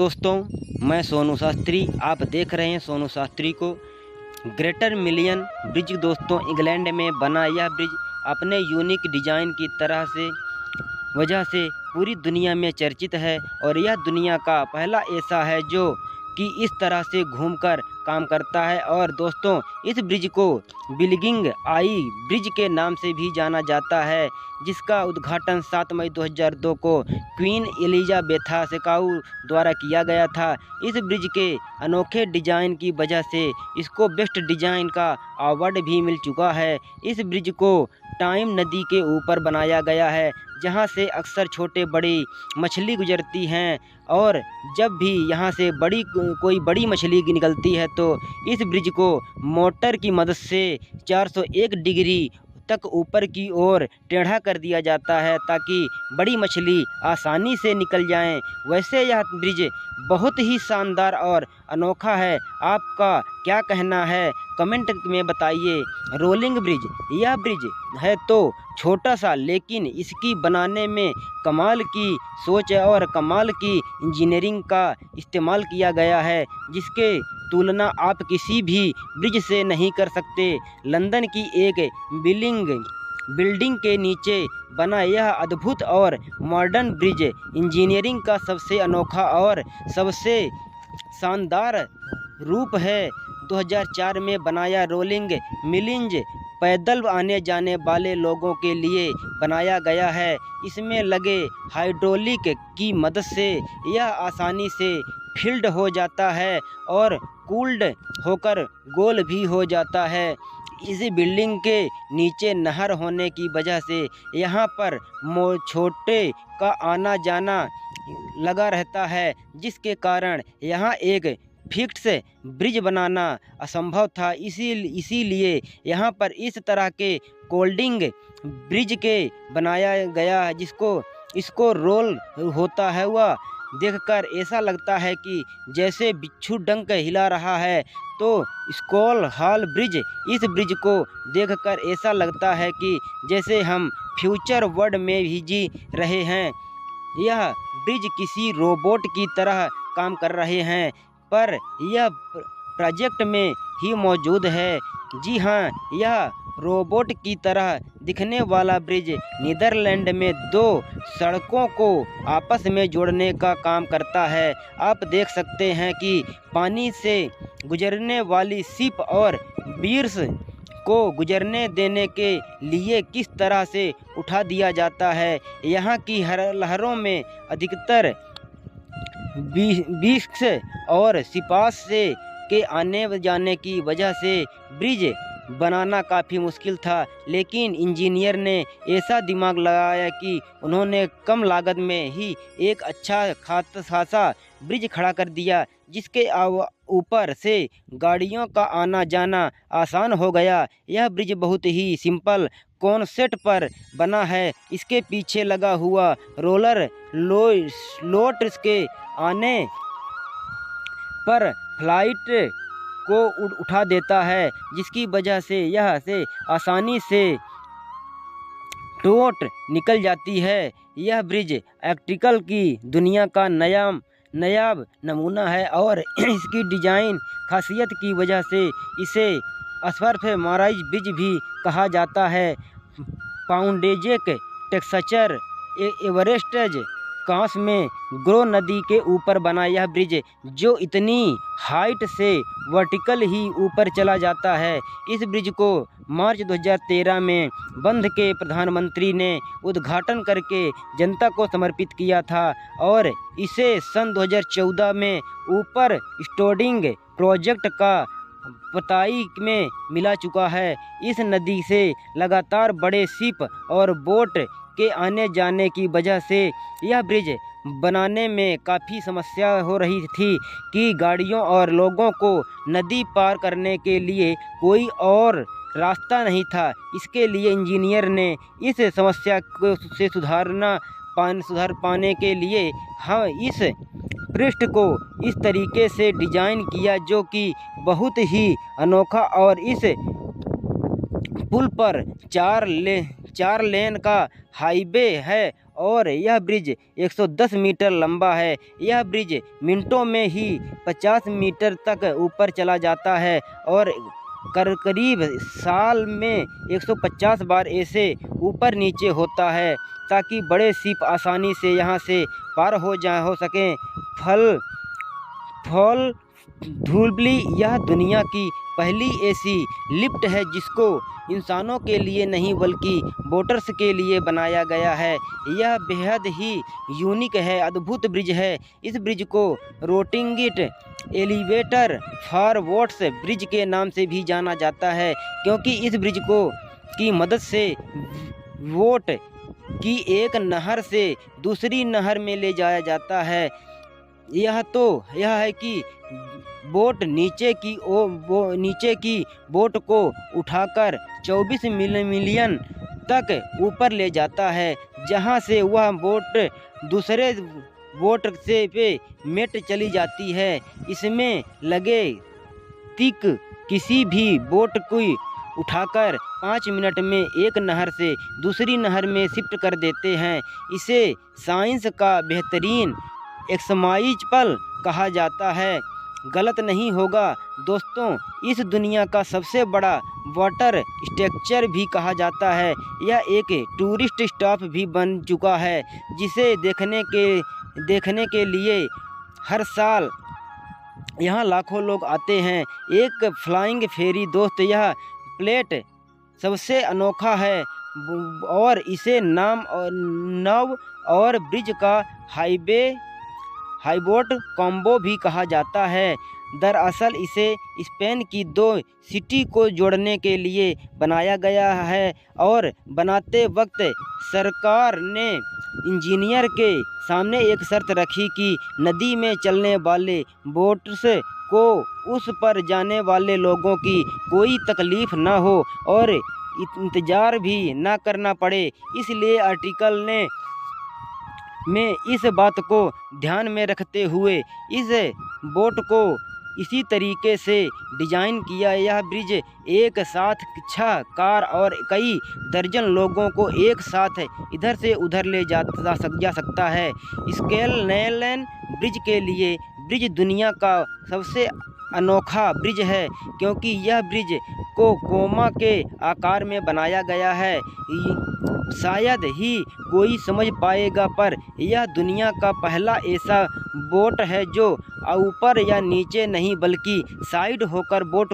दोस्तों, मैं सोनू शास्त्री। आप देख रहे हैं सोनू शास्त्री को। ग्रेटर मिलियन ब्रिज दोस्तों, इंग्लैंड में बना यह ब्रिज अपने यूनिक डिज़ाइन की वजह से पूरी दुनिया में चर्चित है और यह दुनिया का पहला ऐसा है जो कि इस तरह से घूमकर काम करता है। और दोस्तों, इस ब्रिज को बिल्डिंग आई ब्रिज के नाम से भी जाना जाता है, जिसका उद्घाटन 7 मई 2002 को क्वीन एलिजाबेथा सेकाउ द्वारा किया गया था। इस ब्रिज के अनोखे डिज़ाइन की वजह से इसको बेस्ट डिज़ाइन का अवार्ड भी मिल चुका है। इस ब्रिज को टाइम नदी के ऊपर बनाया गया है, जहां से अक्सर छोटे बड़ी मछली गुजरती हैं, और जब भी यहां से कोई बड़ी मछली निकलती है तो इस ब्रिज को मोटर की मदद से 401 डिग्री तक ऊपर की ओर टेढ़ा कर दिया जाता है, ताकि बड़ी मछली आसानी से निकल जाएं। वैसे यह ब्रिज बहुत ही शानदार और अनोखा है। आपका क्या कहना है, कमेंट में बताइए। रोलिंग ब्रिज, यह ब्रिज है तो छोटा सा, लेकिन इसकी बनाने में कमाल की सोच और कमाल की इंजीनियरिंग का इस्तेमाल किया गया है, जिसके तुलना आप किसी भी ब्रिज से नहीं कर सकते। लंदन की एक बिल्डिंग के नीचे बना यह अद्भुत और मॉडर्न ब्रिज इंजीनियरिंग का सबसे अनोखा और सबसे शानदार रूप है। 2004 में बनाया रोलिंग मिलिंज पैदल आने जाने वाले लोगों के लिए बनाया गया है। इसमें लगे हाइड्रोलिक की मदद से यह आसानी से फील्ड हो जाता है और कूल्ड होकर गोल भी हो जाता है। इस बिल्डिंग के नीचे नहर होने की वजह से यहाँ पर छोटे का आना जाना लगा रहता है, जिसके कारण यहाँ एक फिक्स ब्रिज बनाना असंभव था। इसीलिए यहाँ पर इस तरह के कोल्डिंग ब्रिज के बनाया गया है, इसको रोल होता है वह देखकर ऐसा लगता है कि जैसे बिच्छू डंक हिला रहा है। तो स्कॉल हॉल ब्रिज, इस ब्रिज को देखकर ऐसा लगता है कि जैसे हम फ्यूचर वर्ल्ड में भी जी रहे हैं। यह ब्रिज किसी रोबोट की तरह काम कर रहे हैं, पर यह प्रोजेक्ट में ही मौजूद है। जी हाँ, यह रोबोट की तरह दिखने वाला ब्रिज नीदरलैंड में 2 सड़कों को आपस में जोड़ने का काम करता है। आप देख सकते हैं कि पानी से गुजरने वाली शिप और बीर्स को गुजरने देने के लिए किस तरह से उठा दिया जाता है। यहाँ की लहरों में अधिकतर बिस्क्स और सिपास से के आने जाने की वजह से ब्रिज बनाना काफ़ी मुश्किल था, लेकिन इंजीनियर ने ऐसा दिमाग लगाया कि उन्होंने कम लागत में ही एक अच्छा खासा ब्रिज खड़ा कर दिया, जिसके ऊपर से गाड़ियों का आना जाना आसान हो गया। यह ब्रिज बहुत ही सिंपल कॉन्सेप्ट पर बना है। इसके पीछे लगा हुआ रोलर लोट्स के आने पर फ्लाइट को उठा देता है, जिसकी वजह से यह से आसानी से टोट निकल जाती है। यह ब्रिज इलेक्ट्रिकल की दुनिया का नायाब नमूना है और इसकी डिज़ाइन खासियत की वजह से इसे स्पर्फ माराइज ब्रिज भी कहा जाता है। पाउंडेजेक टेक्सचर एवरेस्ट कांस में ग्रो नदी के ऊपर बना यह ब्रिज, जो इतनी हाइट से वर्टिकल ही ऊपर चला जाता है। इस ब्रिज को मार्च 2013 में बंद के प्रधानमंत्री ने उद्घाटन करके जनता को समर्पित किया था और इसे सन 2014 में ऊपर स्टोडिंग प्रोजेक्ट का पताई में मिला चुका है। इस नदी से लगातार बड़े शिप और बोट के आने जाने की वजह से यह ब्रिज बनाने में काफ़ी समस्या हो रही थी कि गाड़ियों और लोगों को नदी पार करने के लिए कोई और रास्ता नहीं था। इसके लिए इंजीनियर ने इस समस्या से सुधार पाने के लिए इस पृष्ठ को इस तरीके से डिज़ाइन किया, जो कि बहुत ही अनोखा। और इस पुल पर 4 लेन का हाईवे है और यह ब्रिज 110 मीटर लंबा है। यह ब्रिज मिनटों में ही 50 मीटर तक ऊपर चला जाता है और करीब साल में 150 बार ऐसे ऊपर नीचे होता है ताकि बड़े शिप आसानी से यहाँ से पार हो सकें। फॉल धुबली यह दुनिया की पहली ऐसी लिफ्ट है जिसको इंसानों के लिए नहीं बल्कि बोटर्स के लिए बनाया गया है। यह बेहद ही यूनिक है, अद्भुत ब्रिज है। इस ब्रिज को रोटिंगिट एलिवेटर फॉर वोट्स ब्रिज के नाम से भी जाना जाता है क्योंकि इस ब्रिज की मदद से वोट की एक नहर से दूसरी नहर में ले जाया जाता है। यह है कि नीचे की बोट को उठाकर 24 मिलियन तक ऊपर ले जाता है जहां से वह बोट दूसरे बोट से पे मेट चली जाती है। इसमें लगे तिक किसी भी बोट को उठाकर 5 मिनट में एक नहर से दूसरी नहर में शिफ्ट कर देते हैं। इसे साइंस का बेहतरीन एक्समाइपल कहा जाता है। गलत नहीं होगा दोस्तों, इस दुनिया का सबसे बड़ा वाटर स्ट्रक्चर भी कहा जाता है। यह एक टूरिस्ट स्टॉप भी बन चुका है जिसे देखने के लिए हर साल यहाँ लाखों लोग आते हैं। एक फ्लाइंग फेरी दोस्त, यह प्लेट सबसे अनोखा है और इसे नाव और ब्रिज का हाईबोट कॉम्बो भी कहा जाता है। दरअसल इसे स्पेन की 2 सिटी को जोड़ने के लिए बनाया गया है और बनाते वक्त सरकार ने इंजीनियर के सामने एक शर्त रखी कि नदी में चलने वाले बोट्स को उस पर जाने वाले लोगों की कोई तकलीफ़ ना हो और इंतज़ार भी ना करना पड़े। इसलिए आर्टिकल में इस बात को ध्यान में रखते हुए इस बोट को इसी तरीके से डिज़ाइन किया। यह ब्रिज एक साथ 6 कार और कई दर्जन लोगों को एक साथ इधर से उधर ले जा सकता है। स्कैलनेलन ब्रिज के लिए ब्रिज दुनिया का सबसे अनोखा ब्रिज है क्योंकि यह ब्रिज को कोमा के आकार में बनाया गया है। शायद ही कोई समझ पाएगा पर यह दुनिया का पहला ऐसा बोट है जो ऊपर या नीचे नहीं बल्कि साइड होकर बोट